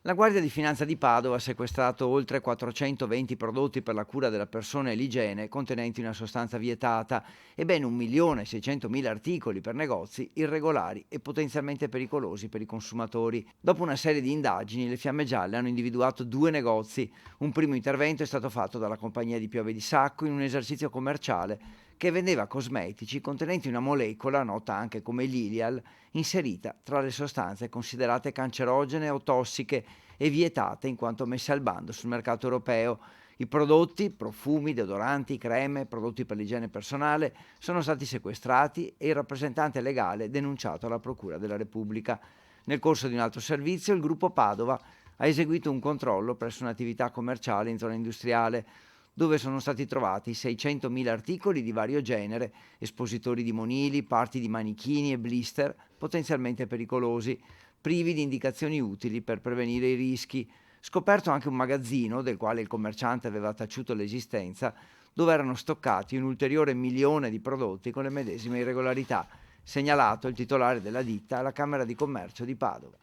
La Guardia di Finanza di Padova ha sequestrato oltre 420 prodotti per la cura della persona e l'igiene contenenti una sostanza vietata e ben 1.600.000 articoli per negozi irregolari e potenzialmente pericolosi per i consumatori. Dopo una serie di indagini, le Fiamme Gialle hanno individuato due negozi. Un primo intervento è stato fatto dalla compagnia di Piove di Sacco in un esercizio commerciale che vendeva cosmetici contenenti una molecola, nota anche come Lilial, inserita tra le sostanze considerate cancerogene o tossiche e vietate in quanto messe al bando sul mercato europeo. I prodotti, profumi, deodoranti, creme, prodotti per l'igiene personale, sono stati sequestrati e il rappresentante legale denunciato alla Procura della Repubblica. Nel corso di un altro servizio, il gruppo Padova ha eseguito un controllo presso un'attività commerciale in zona industriale, dove sono stati trovati 600.000 articoli di vario genere, espositori di monili, parti di manichini e blister potenzialmente pericolosi, privi di indicazioni utili per prevenire i rischi. Scoperto anche un magazzino, del quale il commerciante aveva taciuto l'esistenza, dove erano stoccati un ulteriore 1.000.000 di prodotti con le medesime irregolarità, segnalato il titolare della ditta alla Camera di Commercio di Padova.